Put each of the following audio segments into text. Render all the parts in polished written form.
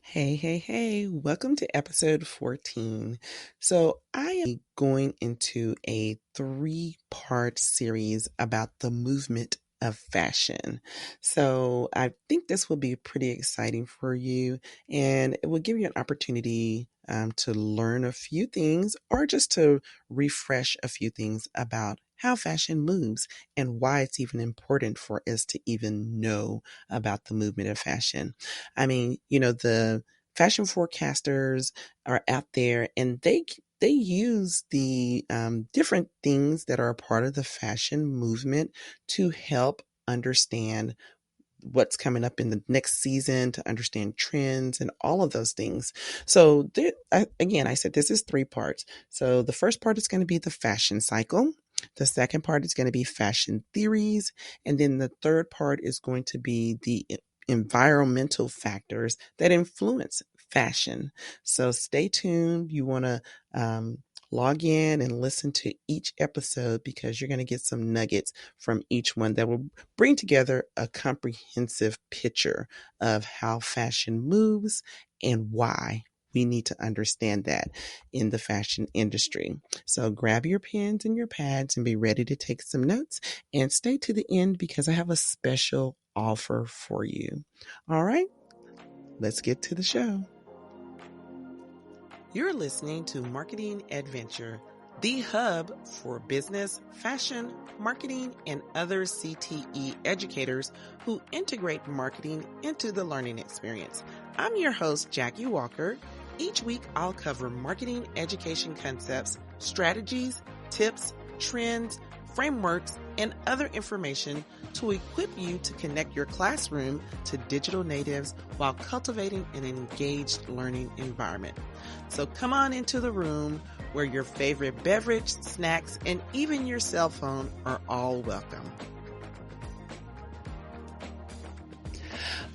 Hey. Welcome to episode 14. So, I am going into a three-part series about the movement of fashion. So, I think this will be pretty exciting for you, and it will give you an opportunity to learn a few things or just to refresh a few things about how fashion moves and why it's even important for us to even know about the movement of fashion. I mean, the fashion forecasters are out there and they use the different things that are a part of the fashion movement to help understand what's coming up in the next season, to understand trends and all of those things. So again, I said this is three parts. So the first part is going to be the fashion cycle. The second part is going to be fashion theories. And then the third part is going to be the environmental factors that influence fashion. So stay tuned. You want to log in and listen to each episode because you're going to get some nuggets from each one that will bring together a comprehensive picture of how fashion moves and why we need to understand that in the fashion industry. So grab your pens and your pads and be ready to take some notes and stay to the end because I have a special offer for you. All right, let's get to the show. You're listening to Marketing Adventure, the hub for business, fashion, marketing, and other CTE educators who integrate marketing into the learning experience. I'm your host, Jackie Walker. Each week, I'll cover marketing education concepts, strategies, tips, trends, frameworks, and other information to equip you to connect your classroom to digital natives while cultivating an engaged learning environment. So come on into the room where your favorite beverage, snacks, and even your cell phone are all welcome.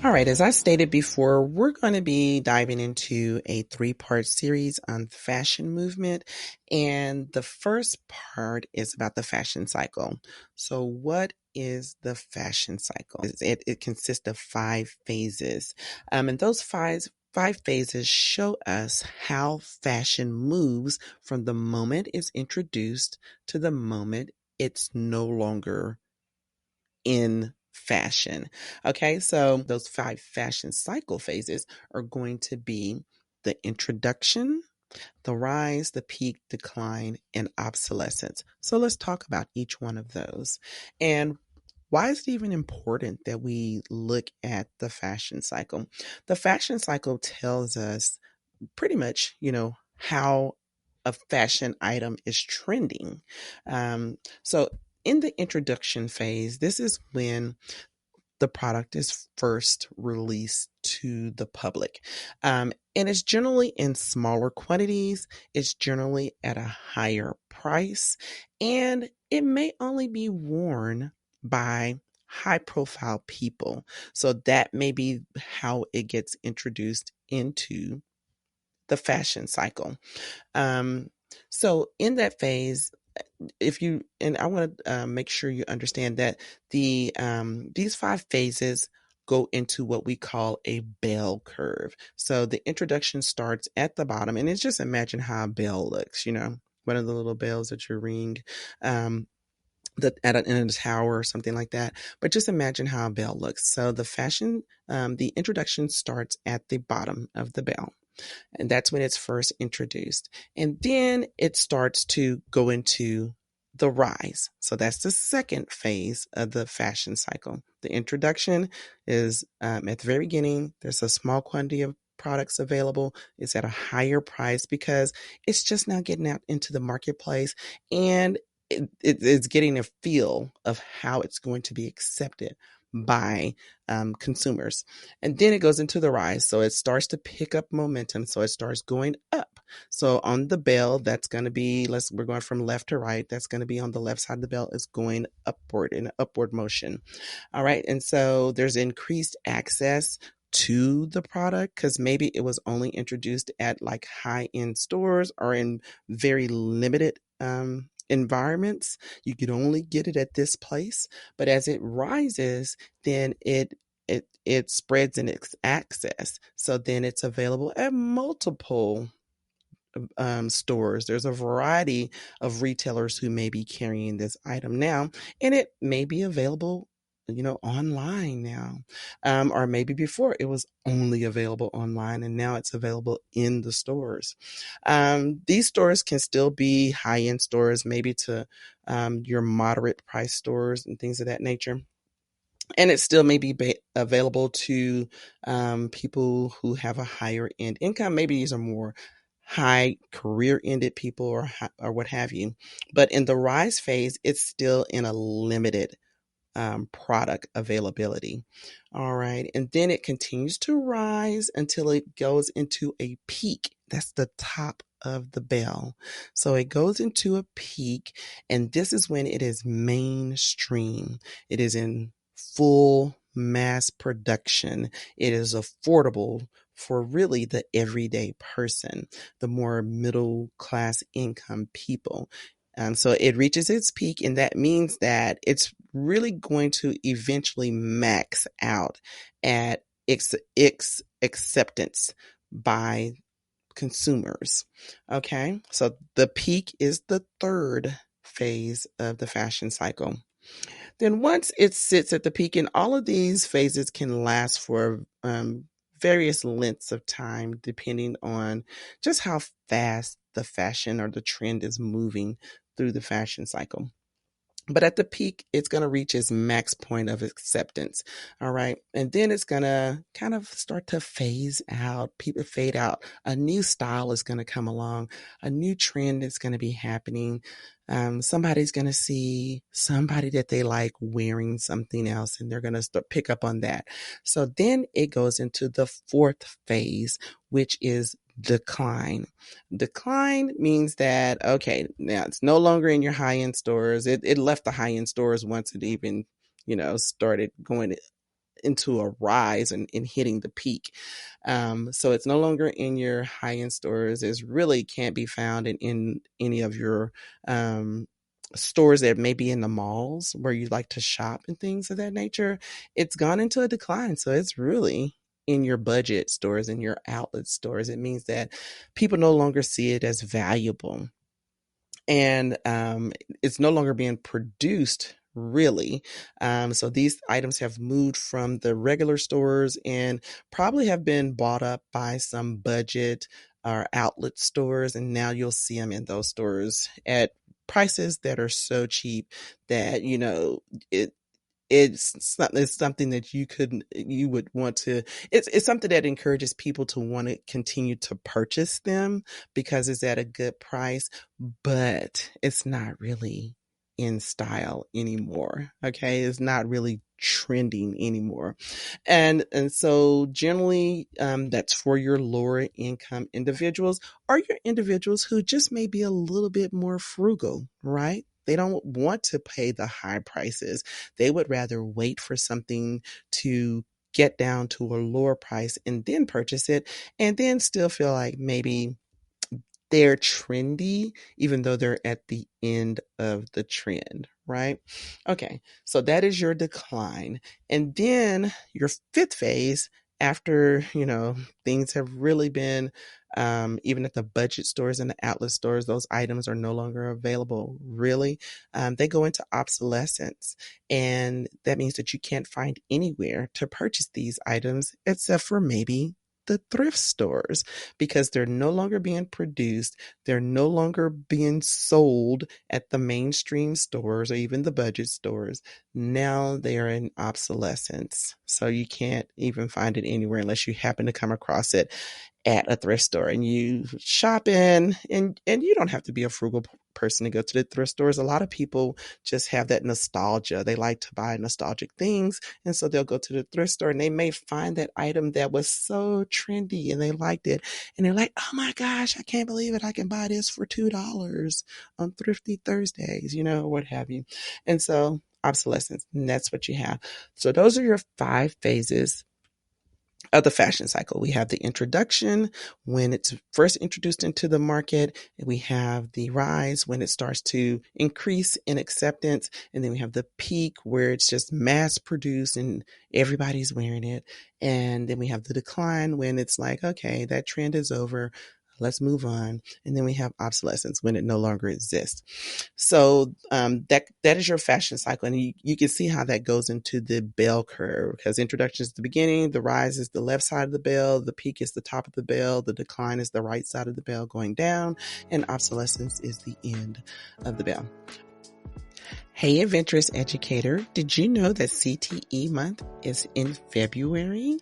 All right, as I stated before, we're going to be diving into a three-part series on fashion movement. And the first part is about the fashion cycle. So what is the fashion cycle? It consists of 5 phases. And those five phases show us how fashion moves from the moment it's introduced to the moment it's no longer in fashion. Okay, so those 5 fashion cycle phases are going to be the introduction, the rise, the peak, decline, and obsolescence. So let's talk about each one of those. And why is it even important that we look at the fashion cycle? The fashion cycle tells us pretty much, how a fashion item is trending. So in the introduction phase, this is when the product is first released to the public. And it's generally in smaller quantities, it's generally at a higher price, and it may only be worn by high profile people. So that may be how it gets introduced into the fashion cycle. Um, so in that phase, if you and I want to make sure you understand that these 5 phases go into what we call a bell curve. So the introduction starts at the bottom, and it's just imagine how a bell looks. One of the little bells that you ring. In a tower or something like that. But just imagine how a bell looks. So the introduction starts at the bottom of the bell. And that's when it's first introduced. And then it starts to go into the rise. So that's the second phase of the fashion cycle. The introduction is at the very beginning. There's a small quantity of products available. It's at a higher price because it's just now getting out into the marketplace, and it's getting a feel of how it's going to be accepted by consumers. And then it goes into the rise. So it starts to pick up momentum. So it starts going up. So on the bell, that's going to be, we're going from left to right. That's going to be on the left side of the bell is going upward in an upward motion. All right. And so there's increased access to the product because maybe it was only introduced at like high end stores or in very limited environments. You could only get it at this place. But as it rises, then it spreads in its access. So then it's available at multiple stores. There's a variety of retailers who may be carrying this item now, and it may be available, online now. Or maybe before it was only available online and now it's available in the stores. These stores can still be high end stores, maybe to your moderate price stores and things of that nature. And it still may be available to people who have a higher end income. Maybe these are more high career ended people or what have you. But in the rise phase, it's still in a limited product availability. All right. And then it continues to rise until it goes into a peak. That's the top of the bell. So it goes into a peak, and this is when it is mainstream. It is in full mass production. It is affordable for really the everyday person, the more middle class income people. So it reaches its peak, and that means that it's really going to eventually max out at its acceptance by consumers. Okay, so the peak is the third phase of the fashion cycle. Then once it sits at the peak, and all of these phases can last for various lengths of time, depending on just how fast the fashion or the trend is moving through the fashion cycle. But at the peak, it's going to reach its max point of acceptance. All right. And then it's going to kind of start to phase out. People fade out. A new style is going to come along. A new trend is going to be happening. Somebody's going to see somebody that they like wearing something else, and they're going to start pick up on that. So then it goes into the fourth phase, which is decline. Decline means that, okay, now it's no longer in your high end stores. It left the high end stores once it even, started going into a rise and hitting the peak. So it's no longer in your high end stores. It really can't be found in any of your stores that may be in the malls where you like to shop and things of that nature. It's gone into a decline. So it's really in your budget stores, in your outlet stores. It means that people no longer see it as valuable, and it's no longer being produced really. So these items have moved from the regular stores and probably have been bought up by some budget or outlet stores, and now you'll see them in those stores at prices that are so cheap that it it's something that you would want to, it's something that encourages people to want to continue to purchase them because it's at a good price, but it's not really in style anymore. Okay, it's not really trending anymore. And so generally, that's for your lower income individuals, or your individuals who just may be a little bit more frugal, right? They don't want to pay the high prices. They would rather wait for something to get down to a lower price and then purchase it, and then still feel like maybe they're trendy, even though they're at the end of the trend, right? Okay, so that is your decline. And then your fifth phase, after, things have really been, even at the budget stores and the outlet stores, those items are no longer available, really. They go into obsolescence. And that means that you can't find anywhere to purchase these items except for maybe the thrift stores, because they're no longer being produced. They're no longer being sold at the mainstream stores or even the budget stores. Now they are in obsolescence. So you can't even find it anywhere unless you happen to come across it at a thrift store and you shop in, and you don't have to be a frugal person to go to the thrift stores. A lot of people just have that nostalgia. They like to buy nostalgic things, and so they'll go to the thrift store and they may find that item that was so trendy and they liked it, and they're like, oh my gosh, I can't believe it, I can buy this for $2 on Thrifty Thursdays, what have you. And so obsolescence, and that's what you have. So those are your 5 phases of the fashion cycle. We have the introduction when it's first introduced into the market. We have the rise when it starts to increase in acceptance. And then we have the peak where it's just mass produced and everybody's wearing it. And then we have the decline when it's like, okay, that trend is over. Let's move on. And then we have obsolescence when it no longer exists. So that is your fashion cycle, and you can see how that goes into the bell curve, because introduction is the beginning, the rise is the left side of the bell, the peak is the top of the bell, the decline is the right side of the bell going down, and obsolescence is the end of the bell. Hey, adventurous educator, did you know that CTE month is in February?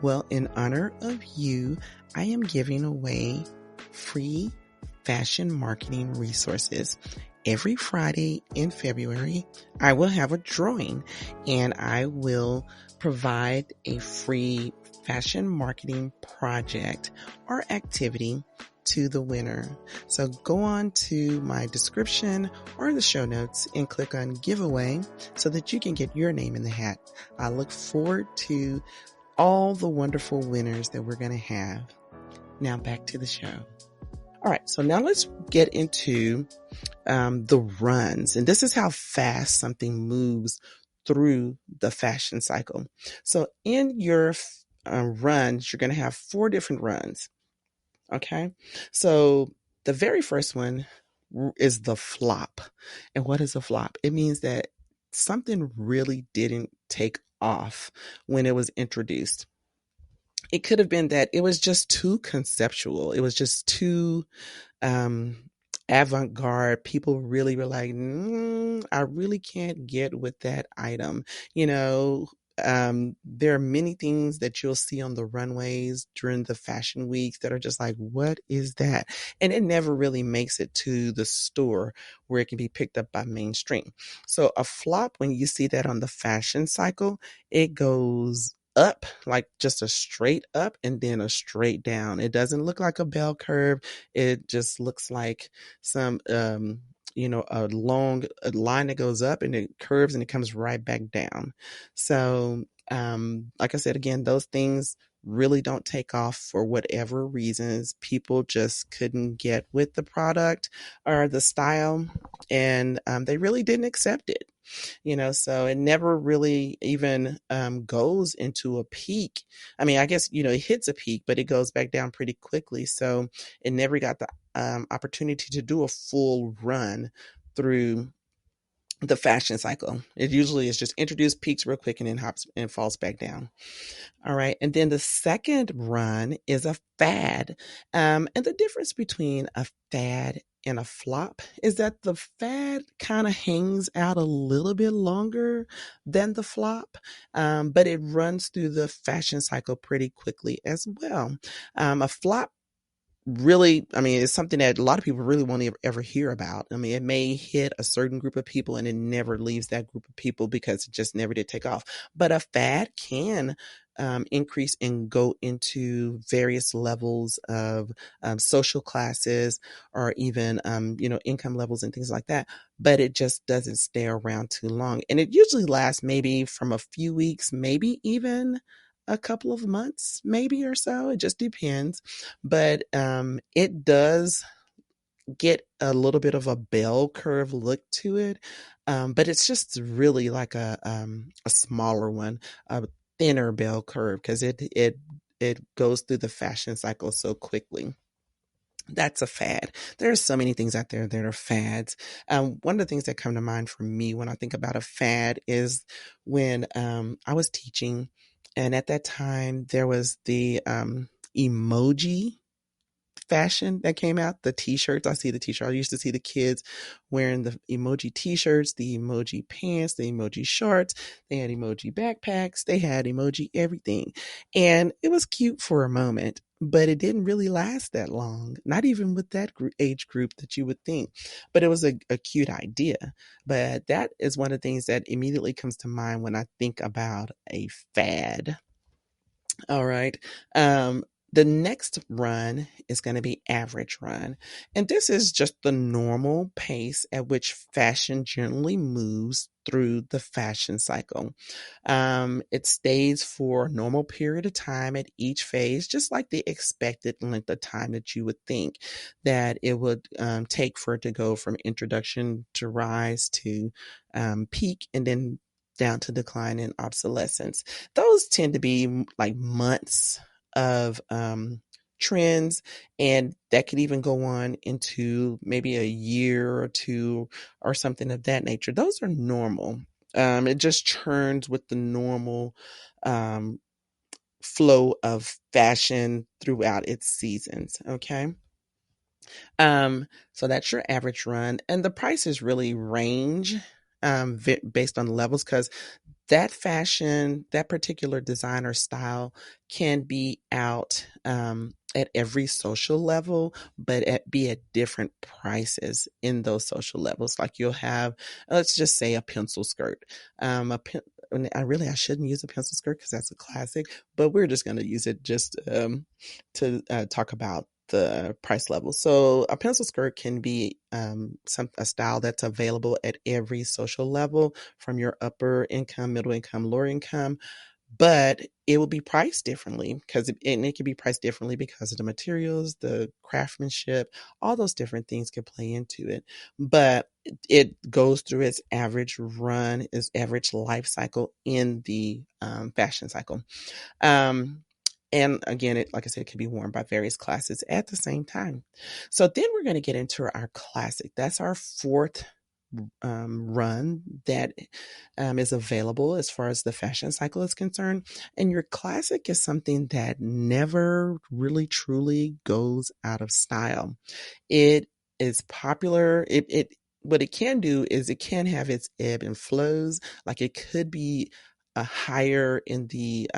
Well, in honor of you, I am giving away free fashion marketing resources. Every Friday in February, I will have a drawing, and I will provide a free fashion marketing project or activity to the winner. So go on to my description or the show notes and click on giveaway so that you can get your name in the hat. I look forward to all the wonderful winners that we're going to have. Now back to the show. All right, so now let's get into the runs. And this is how fast something moves through the fashion cycle. So in your runs, you're going to have 4 different runs. Okay, so the very first one is the flop. And what is a flop? It means that something really didn't take off when it was introduced. It could have been that it was just too conceptual. It was just too avant-garde. People really were like, I really can't get with that item. You know, there are many things that you'll see on the runways during the fashion weeks that are just like, what is that? And it never really makes it to the store where it can be picked up by mainstream. So a flop, when you see that on the fashion cycle, it goes up, like just a straight up and then a straight down. It doesn't look like a bell curve. It just looks like some a long line that goes up and it curves and it comes right back down. So like I said, again, those things really don't take off for whatever reasons. People just couldn't get with the product or the style, and they really didn't accept it. So it never really even goes into a peak. I mean, I guess, it hits a peak, but it goes back down pretty quickly. So it never got the opportunity to do a full run through the fashion cycle. It usually is just introduced, peaks real quick, and then hops and falls back down. All right. And then the second run is a fad. And the difference between a fad and a flop is that the fad kind of hangs out a little bit longer than the flop, but it runs through the fashion cycle pretty quickly as well. A flop really, I mean, it's something that a lot of people really won't ever hear about. I mean, it may hit a certain group of people and it never leaves that group of people because it just never did take off. But a fad can increase and go into various levels of social classes or even, income levels and things like that. But it just doesn't stay around too long. And it usually lasts maybe from a few weeks, maybe even a couple of months, maybe, or so. It just depends. But it does get a little bit of a bell curve look to it. But it's just really like a smaller one, a thinner bell curve, because it goes through the fashion cycle so quickly. That's a fad. There are so many things out there that are fads. One of the things that come to mind for me when I think about a fad is when I was teaching, and at that time there was the emoji fashion that came out, the t-shirts. I see the t-shirt. I used to see the kids wearing the emoji t-shirts, the emoji pants, the emoji shorts. They had emoji backpacks. They had emoji everything. And it was cute for a moment, but it didn't really last that long. Not even with that age group that you would think. But it was a cute idea. But that is one of the things that immediately comes to mind when I think about a fad. All right. The next run is going to be average run. And this is just the normal pace at which fashion generally moves through the fashion cycle. It stays for a normal period of time at each phase, just like the expected length of time that you would think that it would take for it to go from introduction to rise to peak and then down to decline and obsolescence. Those tend to be like months of trends, and that could even go on into maybe a year or two or something of that nature. Those are normal. It just churns with the normal um, flow of fashion throughout its seasons. Okay. So that's your average run, and the prices really range based on the levels because that fashion, that particular designer style can be out at every social level, but be at different prices in those social levels. Like you'll have, let's just say a pencil skirt. A pen, I shouldn't use a pencil skirt because that's a classic, but we're just going to use it just to talk about the price level. So a pencil skirt can be a style that's available at every social level, from your upper income, middle income, lower income, but it will be priced differently and it can be priced differently because of the materials, the craftsmanship, all those different things can play into it. But it goes through its average run, its average life cycle in the fashion cycle. Um, and again, like I said, it can be worn by various classes at the same time. So then we're going to get into our classic. That's our fourth run that is available as far as the fashion cycle is concerned. And your classic is something that never really truly goes out of style. It is popular. It what it can do is it can have its ebb and flows. Like it could be a higher in the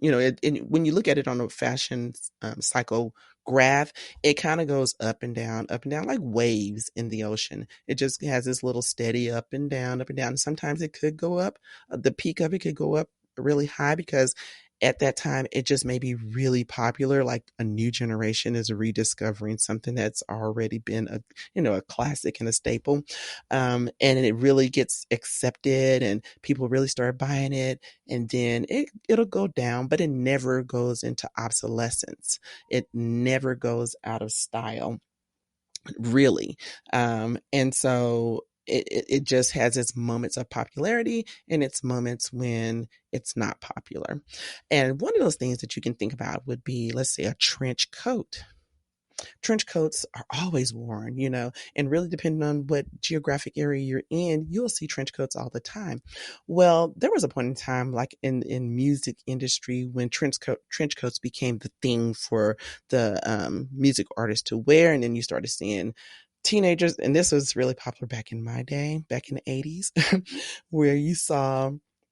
when you look at it on a fashion cycle graph, it kind of goes up and down like waves in the ocean. It just has this little steady up and down, up and down. And sometimes it could go up. The peak of it could go up really high because at that time it just may be really popular, like a new generation is rediscovering something that's already been a classic and a staple, and it really gets accepted and people really start buying it, and then it'll go down, but it never goes into obsolescence. It never goes out of style, really. And so it just has its moments of popularity and its moments when it's not popular. And one of those things that you can think about would be, let's say, a trench coat. Trench coats are always worn, and really depending on what geographic area you're in, you'll see trench coats all the time. Well, there was a point in time, like in music industry, when trench coats became the thing for the music artists to wear, and then you started seeing teenagers, and this was really popular back in my day, back in the 80s, where you saw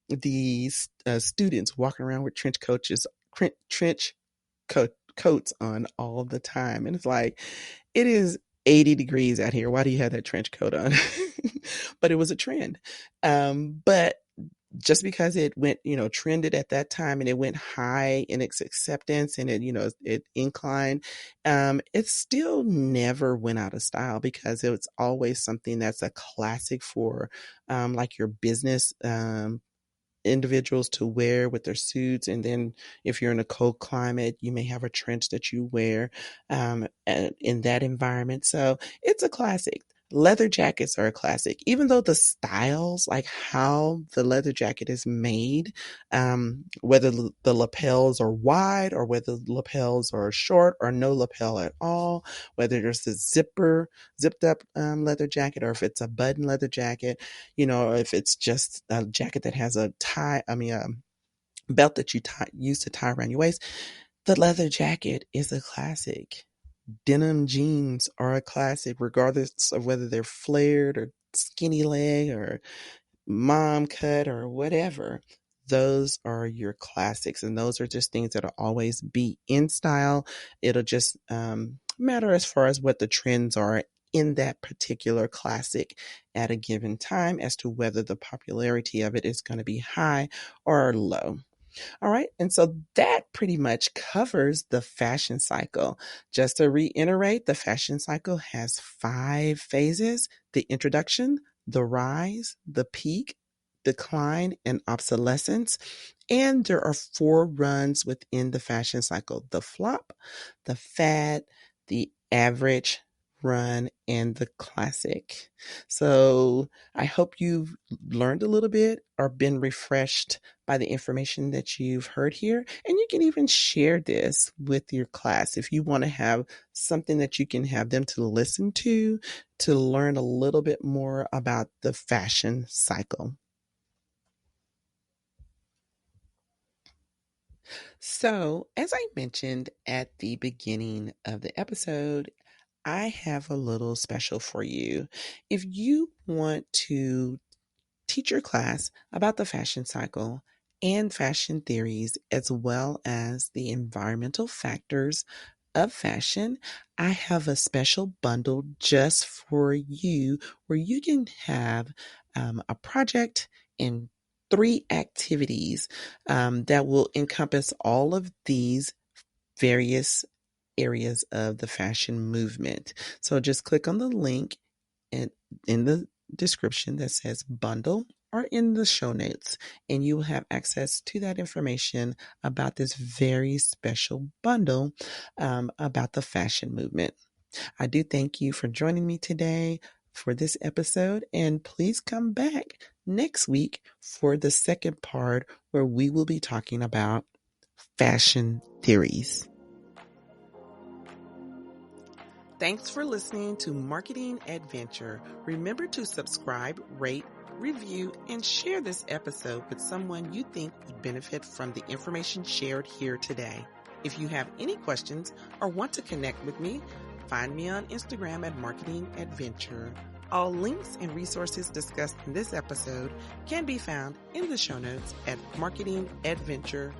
these students walking around with trench coats on all the time. And it's like, it is 80 degrees out here. Why do you have that trench coat on? But it was a trend. But just because it went, trended at that time and it went high in its acceptance and it inclined, it still never went out of style because it's always something that's a classic for like your business individuals to wear with their suits. And then if you're in a cold climate, you may have a trench that you wear in that environment. So it's a classic. Leather jackets are a classic, even though the styles, like how the leather jacket is made, whether the lapels are wide or whether the lapels are short or no lapel at all, whether there's a zipped up leather jacket or if it's a button leather jacket, if it's just a jacket that has a belt that you use to tie around your waist. The leather jacket is a classic. Denim jeans are a classic, regardless of whether they're flared or skinny leg or mom cut or whatever. Those are your classics, and those are just things that'll always be in style. It'll just matter as far as what the trends are in that particular classic at a given time as to whether the popularity of it is going to be high or low. All right. And so that pretty much covers the fashion cycle. Just to reiterate, the fashion cycle has 5 phases: the introduction, the rise, the peak, decline, and obsolescence. And there are 4 runs within the fashion cycle: the flop, the fad, the average run, and the classic. So I hope you've learned a little bit or been refreshed by the information that you've heard here. And you can even share this with your class if you want to have something that you can have them to listen to learn a little bit more about the fashion cycle. So, as I mentioned at the beginning of the episode, I have a little special for you. If you want to teach your class about the fashion cycle and fashion theories, as well as the environmental factors of fashion, I have a special bundle just for you where you can have a project and 3 activities that will encompass all of these various areas of the fashion movement. So just click on the link in the description that says bundle or in the show notes, and you will have access to that information about this very special bundle about the fashion movement. I do thank you for joining me today for this episode, and please come back next week for the second part where we will be talking about fashion theories. Thanks for listening to Marketing Adventure. Remember to subscribe, rate, review, and share this episode with someone you think would benefit from the information shared here today. If you have any questions or want to connect with me, find me on Instagram at Marketing Adventure. All links and resources discussed in this episode can be found in the show notes at marketingadventure.com.